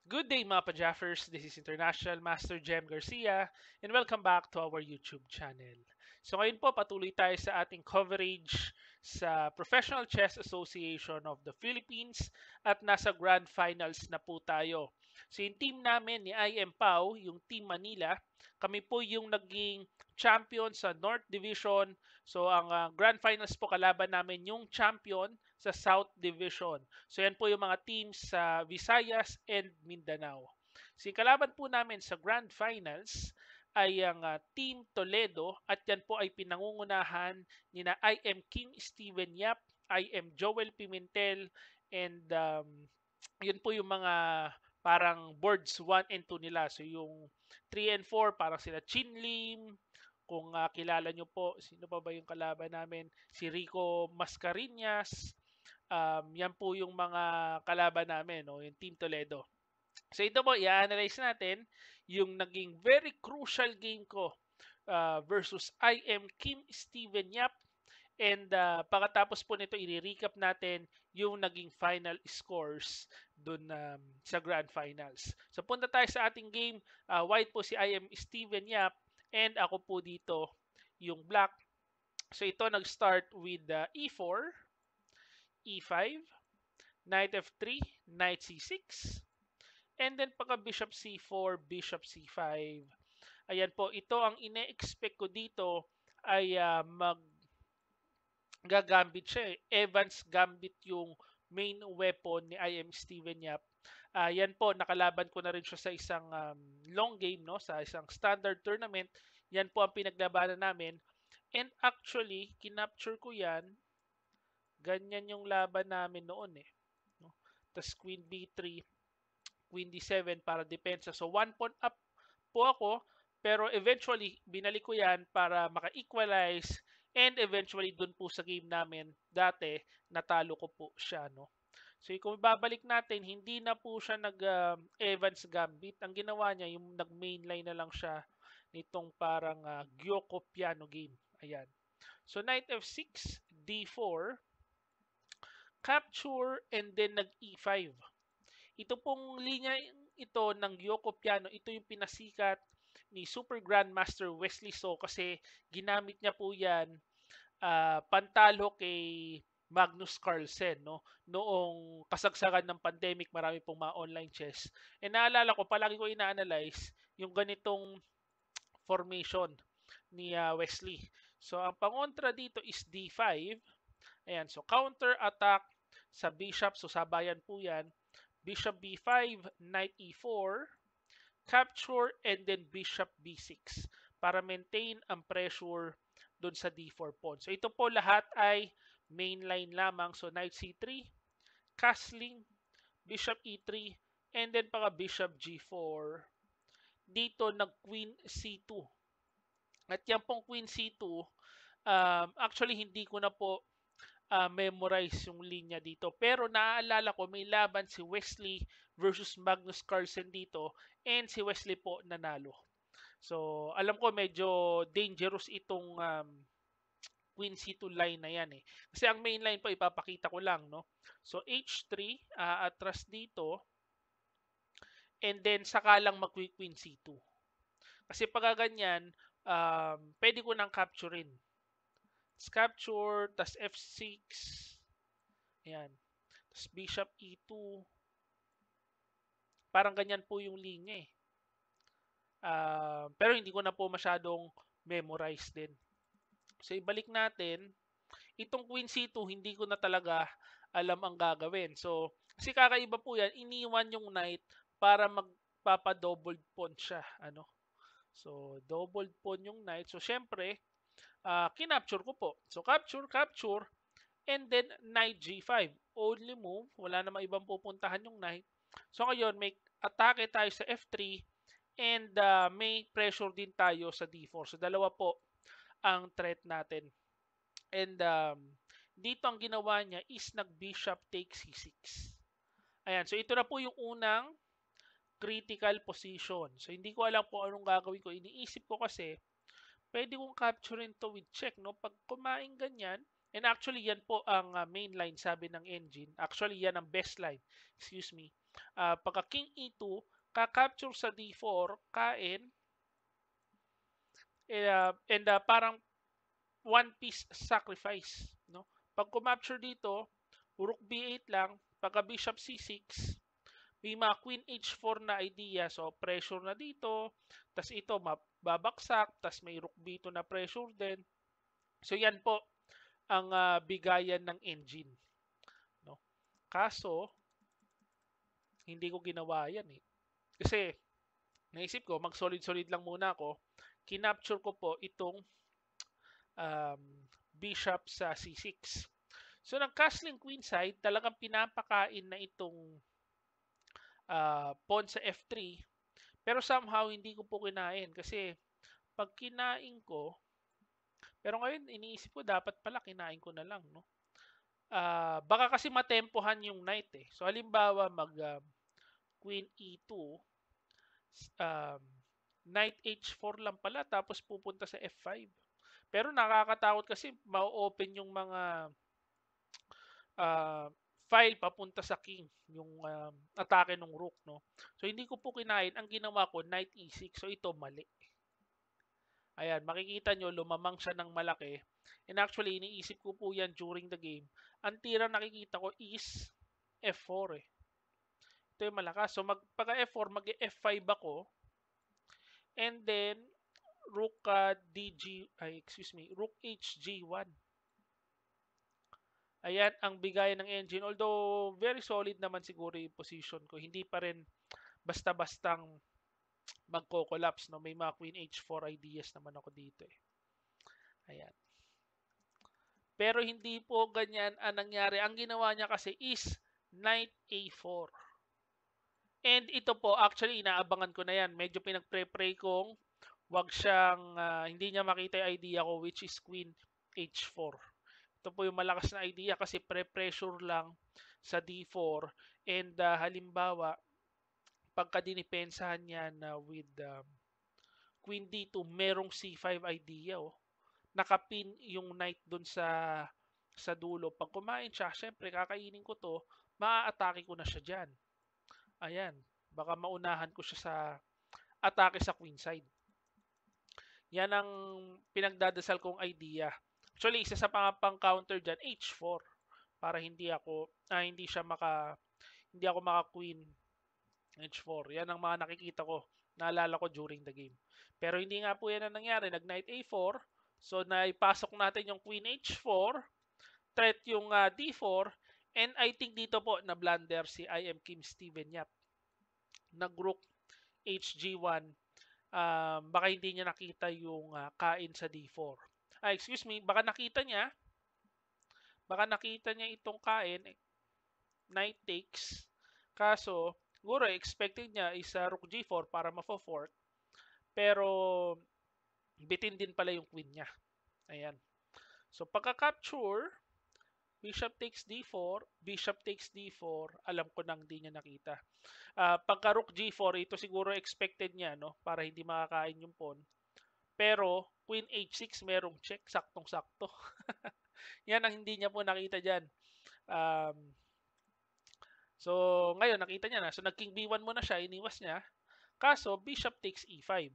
Good day mga pa-Jaffers, this is International Master Jem Garcia and welcome back to our YouTube channel. So ngayon po patuloy tayo sa ating coverage sa Professional Chess Association of the Philippines at nasa Grand Finals na po tayo. So yung team namin ni IM Pau, yung Team Manila, kami po yung naging champion sa North Division. So ang Grand Finals po kalaban namin yung champion sa South Division. So yan po yung mga teams sa Visayas and Mindanao. Si kalaban po namin sa Grand Finals ay ang Team Toledo at yan po ay pinangungunahan ni na IM King Steven Yap, IM Joel Pimentel, and yun po yung mga parang boards 1 and 2 nila. So yung 3 and 4 parang sila Chin Lim, kung kilala nyo po, sino pa ba yung kalaban namin? Si Rico Mascarinas, yan po yung mga kalaban namin, no? Yung Team Toledo. So ito po, i-analyze natin yung naging very crucial game ko versus IM Kim Steven Yap. And pagkatapos po nito, i-recap natin yung naging final scores dun sa Grand Finals. So punta tayo sa ating game. White po si IM Steven Yap and ako po dito yung black. So ito nag-start with E4, E5, Knight F3, Knight C6, and then pagka Bishop C4, Bishop C5. Ayan po, ito ang ine-expect ko dito ay gagamit siya. Evans Gambit yung main weapon ni IM Steven Yap. Yan po, nakalaban ko na rin siya sa isang long game, no? Sa isang standard tournament. Yan po ang pinaglabanan namin. And actually, kinapture ko yan. Ganyan yung laban namin noon eh. No? Tapos Queen B3, Queen D7 para depensa. So 1 pawn up po ako, pero eventually binalik ko yan para maka-equalize and eventually dun po sa game namin dati natalo ko po siya, no. So kung babalik natin, hindi na po siya nag Evans Gambit. Ang ginawa niya yung nag mainline na lang siya nitong parang Gyoko piano game. Ayan. So knight f6, d4, capture, and then nag e5. Ito pong linya ito ng Yoko Piano, ito yung pinasikat ni Super Grandmaster Wesley So kasi ginamit niya po yan pantalo kay Magnus Carlsen, no? Noong kasagsagan ng pandemic, marami pong mga online chess. E naalala ko, palagi ko ina-analyze yung ganitong formation ni Wesley. So ang pangontra dito is D5. Ayan, so counter attack sa bishop, so sabayan po yan. Bishop b5, knight e4, capture, and then bishop b6 para maintain ang pressure doon sa d4 pawn. So ito po lahat ay mainline lamang. So knight c3, castling, bishop e3, and then paka bishop g4. Dito nag queen c2. At yan pong queen c2, actually hindi ko na po memorize yung linya dito. Pero naaalala ko, may laban si Wesley versus Magnus Carlsen dito and si Wesley po nanalo. So, alam ko medyo dangerous itong Queen C2 line na yan eh. Kasi ang main line po ipapakita ko lang, no? So, H3, atras dito, and then saka lang mag-Queen C2. Kasi pag ganyan, pwede ko nang capturein. Capture, tas F6, ayan. Tapos bishop e2. Parang ganyan po yung linya eh. Pero hindi ko na po masyadong memorize din. So ibalik natin. Itong queen c2, hindi ko na talaga alam ang gagawin. So, kasi kakaiba po yan, iniwan yung knight para magpapa-double pawn siya. Ano? So, double pawn yung knight. So, syempre, kinapture ko po. So, capture, capture, and then knight g5. Only move. Wala namang ibang pupuntahan yung knight. So, ngayon, may atake tayo sa f3 and may pressure din tayo sa d4. So, dalawa po ang threat natin. And dito ang ginawa niya is nag-bishop takes c6. Ayan. So, ito na po yung unang critical position. So, hindi ko alam kung anong gagawin ko. Iniisip ko kasi, pwede kong capturein to with check, no? Pag kumain ganyan, and actually yan po ang main line sabi ng engine. Actually yan ang best line. Excuse me. pagka king e2, ka-capture sa d4, kain, and parang one piece sacrifice, no? Pag kumapture dito, rook b8 lang, pagka bishop c6, may mga queen h4 na idea, so pressure na dito, tas ito babaksak, tas may rook b2 na pressure din. So yan po ang bigayan ng engine, no? Kaso hindi ko ginawa yan eh. Kasi naisip ko mag solid lang muna ako. Kinapture ko po itong um, bishop sa c6. So ng castling queenside, talagang pinapakain na itong pawn sa f3. Pero somehow hindi ko po kinain kasi pag kinain ko, pero ngayon iniisip ko dapat pala kinain ko na lang, no? Baka kasi matempohan yung knight eh. So halimbawa mag queen e2, um, knight h4 lang pala tapos pupunta sa f5. Pero nakakatakot kasi ma-open yung mga uh, file papunta sa king, yung atake ng rook, no? So hindi ko po kinain, ang ginawa ko knight e6. So ito mali. Ayan, makikita nyo lumamang siya ng malaki. And actually, iniisip ko po yan during the game. Ang tira nakikita ko is f4 eh. Ito yung malakas. So pagka f4, mag-f5 ako. And then rook rook hg1. Ayan ang bigay ng engine. Although very solid naman siguro yung position ko. Hindi pa rin basta-bastang magko-collapse, no? May mga queen h4 ideas naman ako dito eh. Ayan. Pero hindi po ganyan ang nangyari. Ang ginawa niya kasi is knight a4. And ito po, actually, inaabangan ko na yan. Medyo pinag-pray kong wag siyang, hindi niya makita yung idea ko, which is queen h4. Ito po yung malakas na idea kasi pre-pressure lang sa d4. And halimbawa, pagka dinipensahan niya na with queen d2, merong c5 idea. Oh. Nakapin yung knight dun sa dulo. Pag kumain siya, syempre kakainin ko to, maa-atake ko na siya dyan. Ayan, baka maunahan ko siya sa atake sa queen side. Yan ang pinagdadasal kong idea. Actually, isa sa pang-counter dyan, h4. Para hindi ako maka queen h4. Yan ang mga nakikita ko, naalala ko during the game. Pero hindi nga po yan ang nangyari. Nag knight a4. So naipasok natin yung queen h4, threat yung d4, and I think dito po na blunder si IM Kim Steven Yap. Nag-rook hg1, baka hindi niya nakita yung kain sa d4. Excuse me, baka nakita niya itong kain, knight takes, kaso siguro expected niya is rook g4 para mafo-fork, pero bitin din pala yung queen niya. Ayan. So pagka-capture, bishop takes d4, bishop takes d4, alam ko nang hindi niya nakita. Pagka rook g4, ito siguro expected niya, no? Para hindi makakain yung pawn. Pero queen h6 merong check, saktong-sakto. Yan ang hindi niya po nakita diyan. So ngayon nakita niya na. So nag king b1 muna siya, iniwas niya. Kaso bishop takes e5.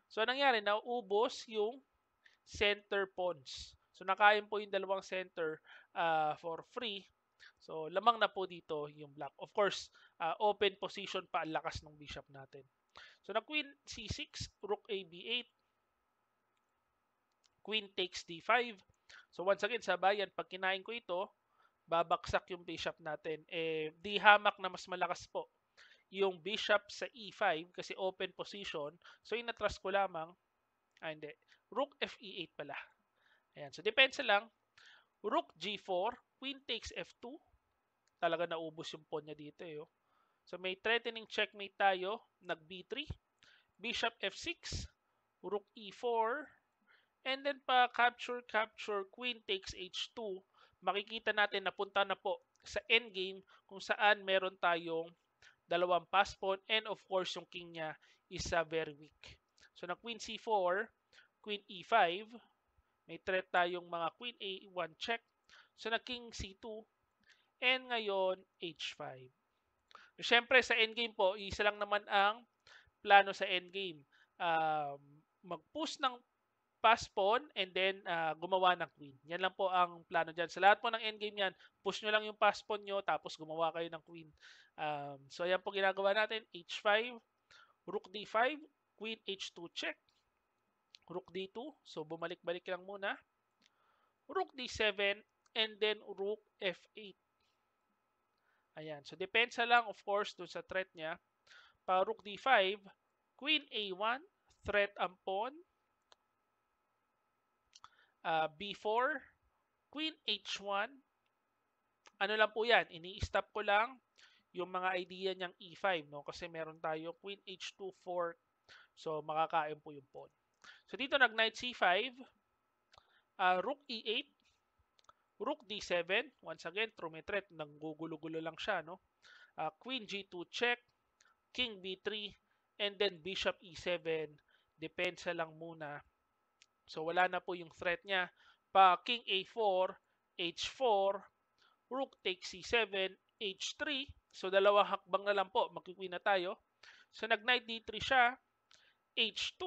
So nangyari, naubos yung center pawns. So nakain po yung dalawang center for free. So lamang na po dito yung black. Of course, open position pa ang lakas ng bishop natin. So na queen c6, rook a b8, queen takes d5. So once again, sabayan, pag kinain ko ito, babaksak yung bishop natin. Di hamak na mas malakas po yung bishop sa e5 kasi open position. So inatras ko lamang, hindi, rook fe8 pala. Ayan, so depensa lang. Rook g4, queen takes f2. Talaga naubos yung pawn niya dito eh. Oh. So may threatening checkmate tayo, nag b3, bishop f6, rook e4, and then pa capture, queen takes h2. Makikita natin na punta na po sa endgame kung saan meron tayong dalawang pass pawn, and of course yung king niya is very weak. So na queen c4, queen e5, may threat tayong mga queen a1 check. So na king c2, and ngayon h5. Siyempre sa endgame po, isa lang naman ang plano sa endgame. Mag-push ng pass pawn and then gumawa ng queen. Yan lang po ang plano dyan. Sa lahat po ng endgame yan, push nyo lang yung pass pawn nyo tapos gumawa kayo ng queen. So yan po ginagawa natin. H5, Rook D5, Queen H2 check, Rook D2. So bumalik-balik lang muna. Rook D7 and then Rook F8. Ayan. So depensa lang of course dun sa threat niya. Pa Rook D5, Queen A1, threat ang pawn. B4, Queen H1. Ano lang po yan, ini-stop ko lang yung mga idea niyang E5, no? Kasi meron tayo Queen H2 fork. So, makakain po yung pawn. So, dito nag-Knight C5, Rook E8, Rook D7. Once again, trumitret, nanggugulo-gulo lang siya, no? Queen G2 check, King B3, and then Bishop E7. Depensa lang muna. So, wala na po yung threat niya. Pa King A4, H4, Rook takes C7, H3. So, dalawang hakbang na lang po. Magkikwin na tayo. So, nag-Knight D3 siya. H2.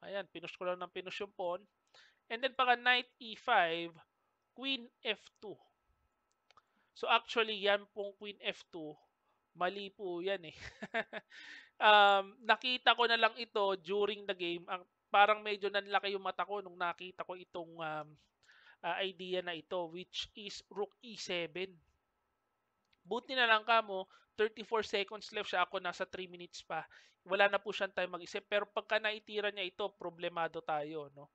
Ayan, pinush ko lang ng pinush yung pawn. And then, paka Knight E5, Queen F2. So, actually, yan pong Queen F2. Mali po yan eh. Nakita ko na lang ito during the game. Parang medyo nanlaki yung mata ko nung nakita ko itong idea na ito, which is Rook E7. Buti na lang kamo, 34 seconds left siya. Ako nasa 3 minutes pa. Wala na po siyang time mag-isip. Pero pagka naitira niya ito, problemado tayo. No?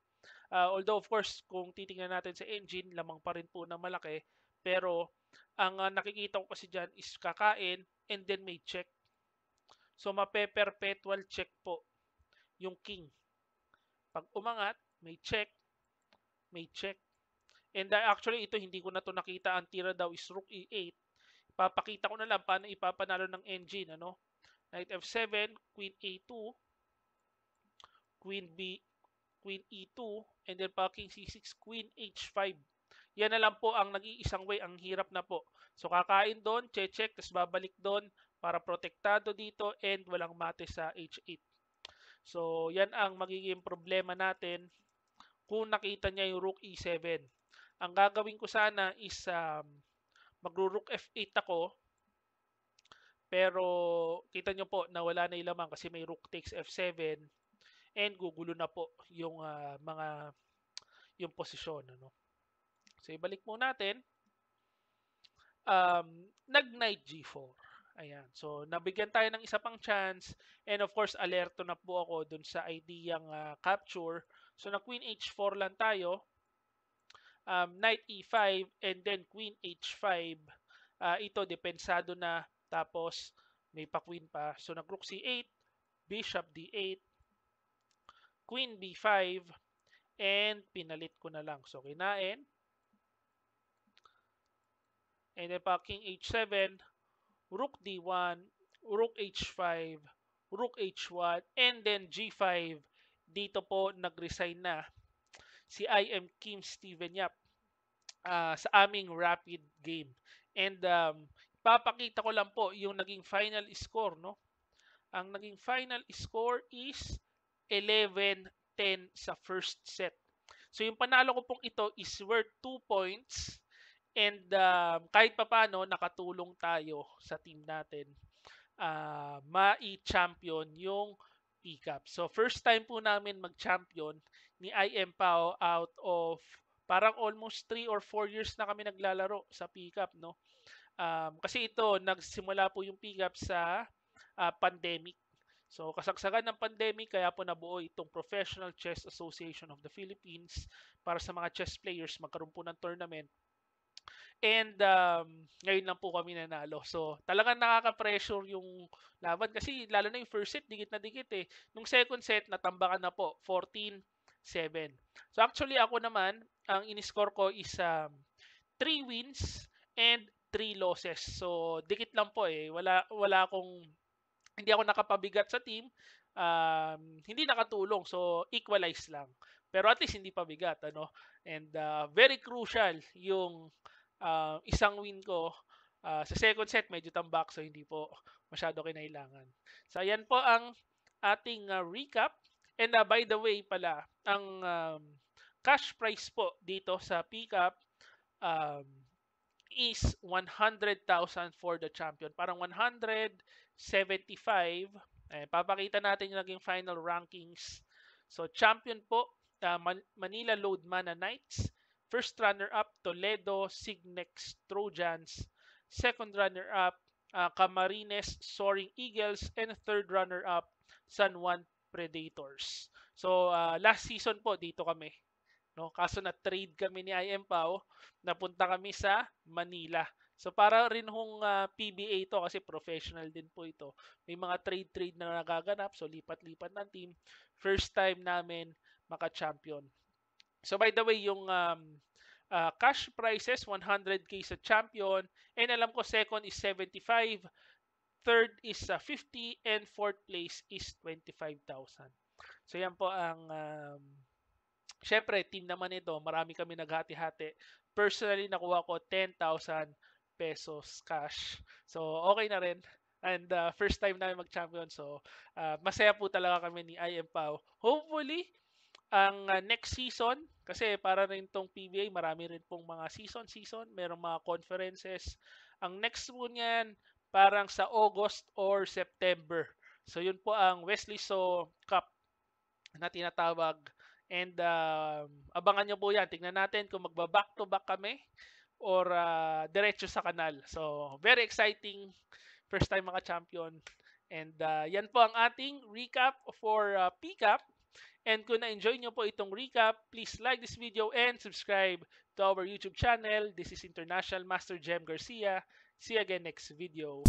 Although of course, kung titingnan natin sa engine, lamang pa rin po na malaki. Pero ang nakikita ko kasi dyan is kakain and then may check. So mape-perpetual check po yung king. Pag umangat, may check, may check. And actually, ito hindi ko na to nakita. Ang tira daw is Rook E8. Papakita ko na lang paano ipapanalo ng engine. Ano? Knight F7, Queen A2, Queen B, Queen E2, and then pa King C6, Queen H5. Yan na lang po ang nag-iisang way. Ang hirap na po. So, kakain doon, check, tapos babalik doon para protektado dito and walang mate sa H8. So, yan ang magiging problema natin kung nakita niya yung Rook E7. Ang gagawin ko sana is magro-Rook F8 ako. Pero kita nyo po na wala na yung lamang kasi may Rook takes F7 and gugulo na po yung yung posisyon. Ano? So, ibalik mo natin. Nag-Knight G4. Ayan. So, nabigyan tayo ng isa pang chance. And of course, alerto na po ako dun sa ideyang capture. So, na Queen H4 lang tayo. Knight E5 and then Queen H5. Ito, depensado na. Tapos, may pa-queen pa. So, nag-Rook C8, Bishop D8, Queen B5, and pinalit ko na lang. So, kinain. And then pa King H7, Rook D1, Rook H5, Rook H1, and then G5. Dito po nag-resign na si I am Kim Steven Yap sa aming rapid game. And papakita ko lang po yung naging final score. No? Ang naging final score is 11-10 sa first set. So yung panalo ko pong ito is worth 2 points. And kahit papano nakatulong tayo sa team natin ma-champion yung PCAP. So first time po namin mag-champion ni IM Pao out of parang almost 3 or 4 years na kami naglalaro sa PCAP, no? Kasi ito nagsimula po yung PCAP sa pandemic. So kasagsagan ng pandemic kaya po nabuo itong Professional Chess Association of the Philippines para sa mga chess players magkaroon po ng tournament. And ngayon lang po kami nanalo. So, talagang nakaka-pressure yung laban kasi lalo na yung first set, dikit na dikit eh. Nung second set, natambakan na po, 14-7. So, actually ako naman, ang in-score ko is 3 wins and 3 losses. So, dikit lang po eh. Wala akong, hindi ako nakapabigat sa team. Hindi nakatulong. So, equalize lang. Pero at least hindi pabigat. Ano? And very crucial yung isang win ko Sa second set, medyo tambak, so hindi po masyado kinailangan. So, ayan po ang ating recap. And by the way pala, ang cash prize po dito sa pickup um, is 100,000 for the champion. Parang 175. Papakita natin yung naging final rankings. So, champion po, Manila Loadmana Knights. First runner-up, Toledo Signex Trojans. Second runner-up, Camarines Soaring Eagles. And third runner-up, San Juan Predators. So, last season po, dito kami. No? Kaso na-trade kami ni IM Pao, napunta kami sa Manila. So para rin hong PBA ito kasi professional din po ito. May mga trade-trade na nagaganap, so lipat-lipat ng team. First time namin maka-champion. So by the way, yung cash prizes, 100K sa champion, and alam ko second is 75, third is 50, and fourth place is 25,000. So yan po ang syempre, team naman ito, marami kami naghati-hati. Personally, nakuha ko 10,000 pesos cash. So, okay na rin. And first time namin mag-champion. So, masaya po talaga kami ni IM Pao. Hopefully, ang next season, kasi para rin tong PBA, marami rin pong mga season, merong mga conferences. Ang next po niyan, parang sa August or September. So, yun po ang Wesley So Cup na tinatawag. And abangan nyo po yan. Tingnan natin kung magba-back to back kami or diretso sa kanal. So, very exciting. First time maka-champion. And yan po ang ating recap for PCAP. And kung na-enjoy nyo po itong recap, please like this video and subscribe to our YouTube channel. This is International Master Jem Garcia. See you again next video.